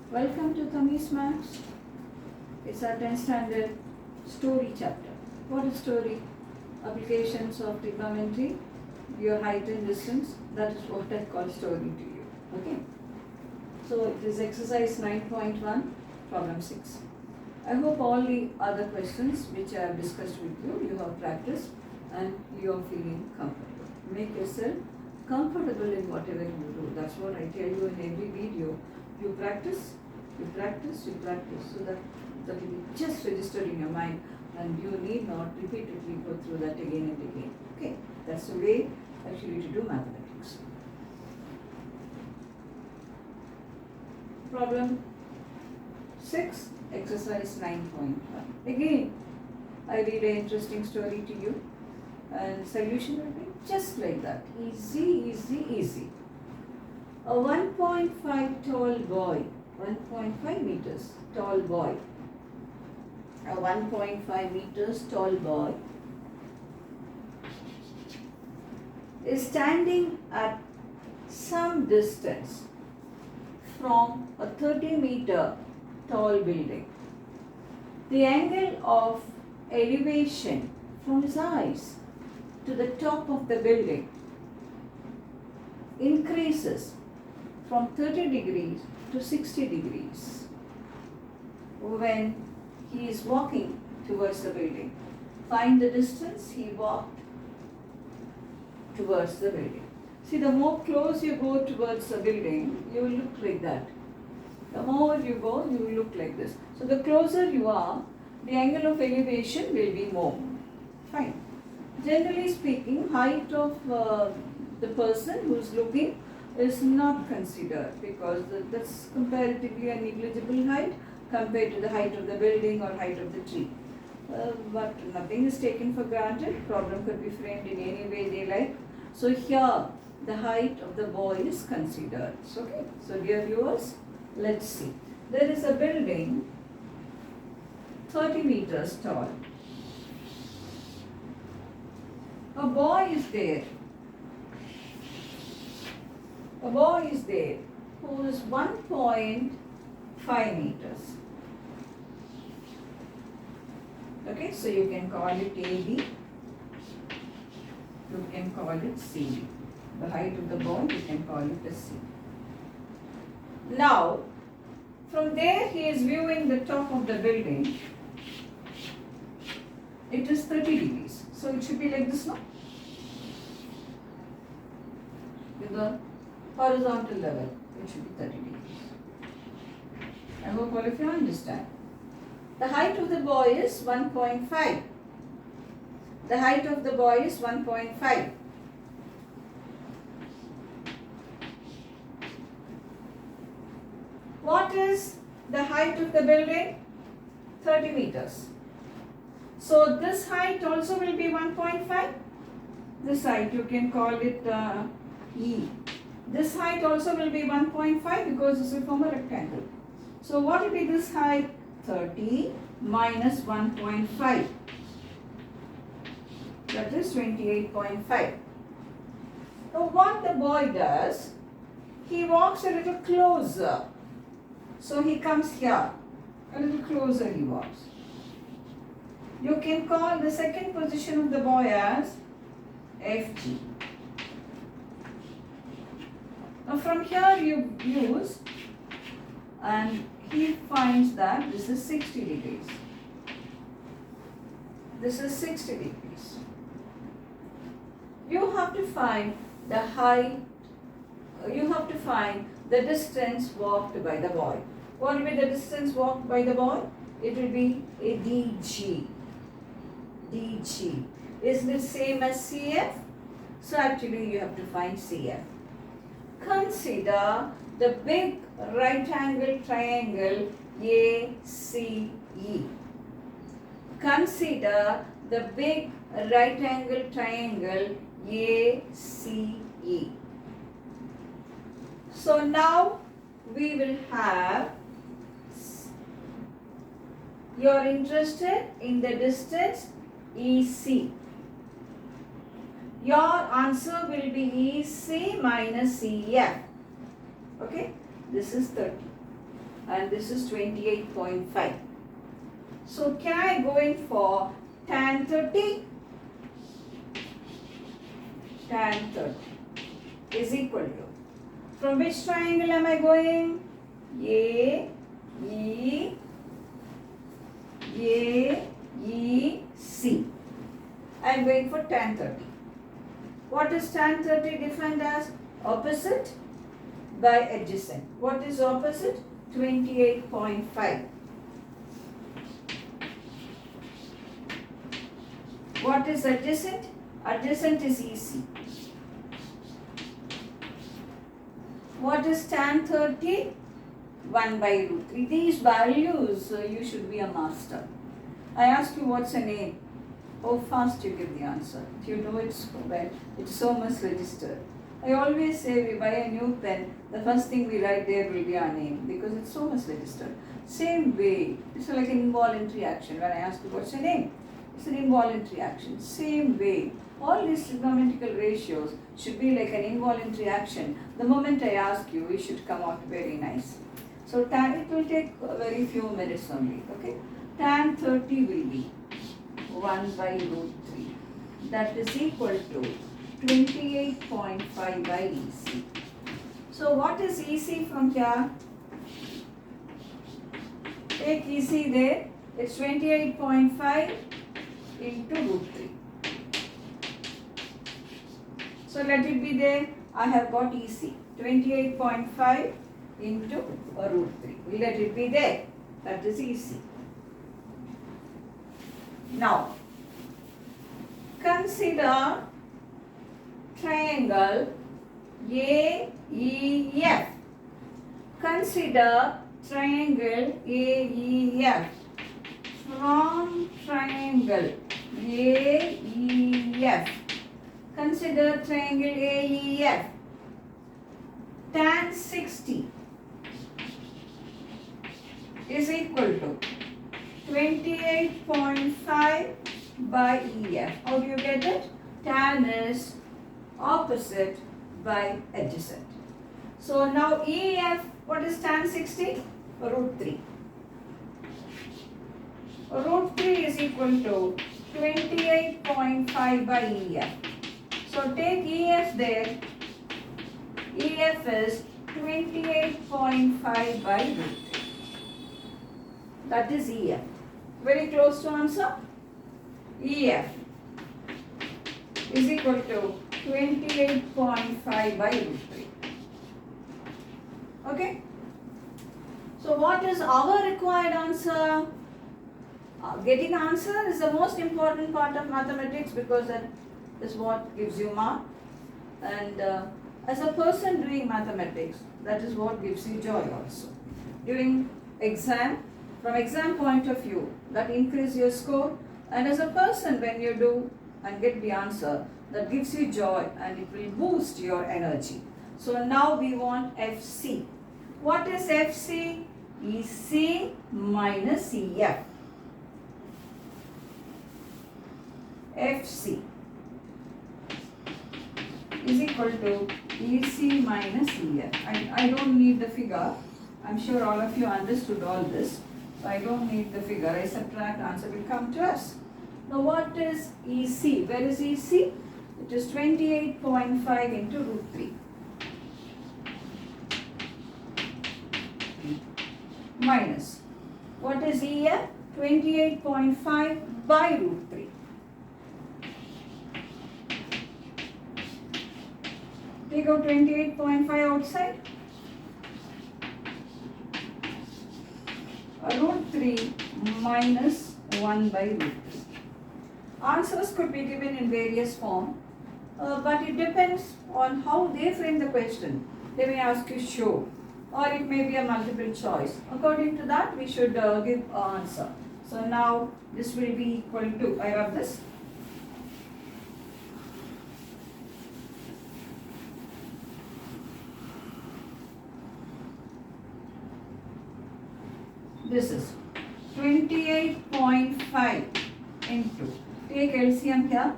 Welcome to Tami's Maths. It's our 10th standard story chapter. What is story? Applications of trigonometry, your height and distance. That is what I call story to you. Okay. So it is exercise 9.1, problem 6. I hope all the other questions which I have discussed with you, you have practiced and you are feeling comfortable. Make yourself comfortable in whatever you do. That's what I tell you in every video. You practice, so that will be just registered in your mind and you need not repeatedly go through that again and again. Okay, that's the way actually to do mathematics. Problem 6, exercise 9.1. Again, I read an interesting story to you and solution will be just like that. Easy. A 1.5 tall boy, 1.5 meters tall boy, a 1.5 meters tall boy is standing at some distance from a 30-meter tall building. The angle of elevation from his eyes to the top of the building increases from 30 degrees to 60 degrees when he is walking towards the building. Find the distance he walked towards the building. See, the more close you go towards the building, you will look like that. The more you go, you will look like this. So the closer you are, the angle of elevation will be more. Fine. Generally speaking, height of the person who is looking is not considered because that's comparatively a negligible height compared to the height of the building or height of the tree. But nothing is taken for granted. Problem could be framed in any way they like. So here the height of the boy is considered. Okay. So dear viewers, let's see. There is a building 30 meters tall. A boy is there. A boy is there who is 1.5 meters. Okay, so you can call it AB. You can call it CD. The height of the boy, you can call it as C. Now, from there he is viewing the top of the building. It is 30 degrees. So it should be like this now. With the horizontal level, it should be 30 degrees. I hope all of you understand. The height of the boy is 1.5. The height of the boy is 1.5. What is the height of the building? 30 meters. So this height also will be 1.5. This height you can call it E. This height also will be 1.5 because this will form a rectangle. So what will be this height? 30 minus 1.5. That is 28.5. Now what the boy does, he walks a little closer. So he comes here. A little closer he walks. You can call the second position of the boy as FG. Now from here you use and he finds that this is 60 degrees. This is 60 degrees. You have to find the height, you have to find the distance walked by the boy. What will be the distance walked by the boy? It will be a DG. DG. Isn't it same as CF? So actually you have to find CF. Consider the big right angle triangle ACE. Consider the big right angle triangle ACE. So now we will have, you are interested in the distance EC. Your answer will be EC minus CF. Okay, this is 30. and this is 28.5. So can I go in for tan 30? Tan 30 is equal to, from which triangle am I going? A, E, C. I am going for tan 30. What is tan 30 defined as? Opposite by adjacent. What is opposite? 28.5. What is adjacent? Adjacent is EC. What is tan 30? 1 by root 3. These values, you should be a master. I ask you what's a name. How fast you give the answer. If you know it so well, it's so much registered. I always say we buy a new pen, the first thing we write there will be our name because it's so much registered. Same way, it's like an involuntary action. When I ask you what's your name, it's an involuntary action. Same way, all these trigonometrical ratios should be like an involuntary action. The moment I ask you, it should come out very nice. So tan, it will take very few minutes only. Okay, tan 30 will be 1 by root 3. That is equal to 28.5 by EC. So what is EC from here? Take EC there. It's 28.5 into root 3. So let it be there. I have got EC. 28.5 into root 3. Let it be there. That is EC. Now, consider triangle AEF. Consider triangle AEF. From triangle AEF, consider triangle AEF. Tan 60 is equal to 28.5 by EF. How do you get it? Tan is opposite by adjacent. So now EF, what is tan 60? Root 3. Root 3 is equal to 28.5 by EF. So take EF there. EF is 28.5 by root 3. That is EF. Very close to answer. EF is equal to 28.5 by root 3. Okay. So what is our required answer? Getting answer is the most important part of mathematics because that is what gives you mark. And as a person doing mathematics, that is what gives you joy also. During exam, from exam point of view, that increases your score. And as a person, when you do and get the answer, that gives you joy and it will boost your energy. So now we want FC. What is FC? EC minus EF. FC is equal to EC minus EF. I don't need the figure. I'm sure all of you understood all this. So I don't need the figure. I subtract, answer will come to us. Now what is EC? Where is EC? It is 28.5 into root 3. Minus. What is EF? 28.5 by root 3. Take out 28.5 outside. Root 3 minus 1 by root 3. Answers could be given in various forms, but it depends on how they frame the question. They may ask you show, or it may be a multiple choice. According to that, we should give an answer. So now this will be equal to, I rub this. This is 28.5 into, take LCM here,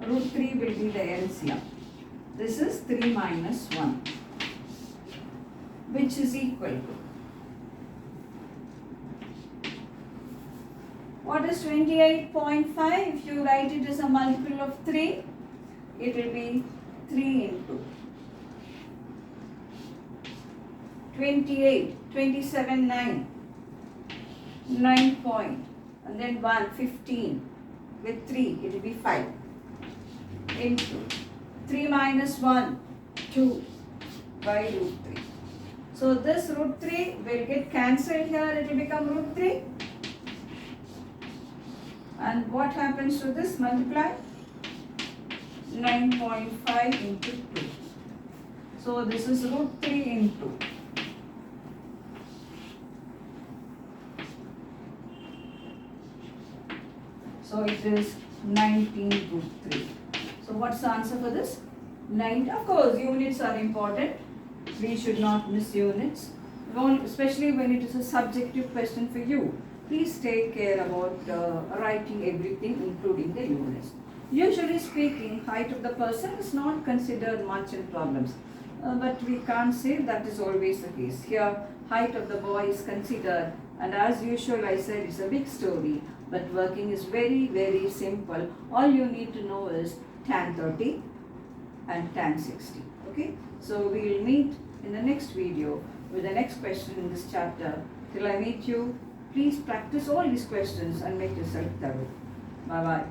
root 3 will be the LCM. This is 3 minus 1, which is equal to What is 28.5? If you write it as a multiple of 3, it will be 3 into 28, 27, 9, 9 point, and then 1, 15, with 3, it will be 5, into 3 minus 1, 2, by root 3. So this root 3 will get cancelled here, it will become root 3. And what happens to this? Multiply 9.5 into 2. So this is root 3 into. So it is 19 root 3. So what's the answer for this? 9. Of course, units are important. We should not miss units, especially when it is a subjective question for you. Please take care about writing everything, including the units. Usually speaking, height of the person is not considered much in problems. But we can't say that is always the case. Here, height of the boy is considered, and as usual I said it's a big story, but working is very, very simple. All you need to know is tan 30 and tan 60. Okay? So we will meet in the next video with the next question in this chapter. Till I meet you, please practice all these questions and make yourself thorough. Bye-bye.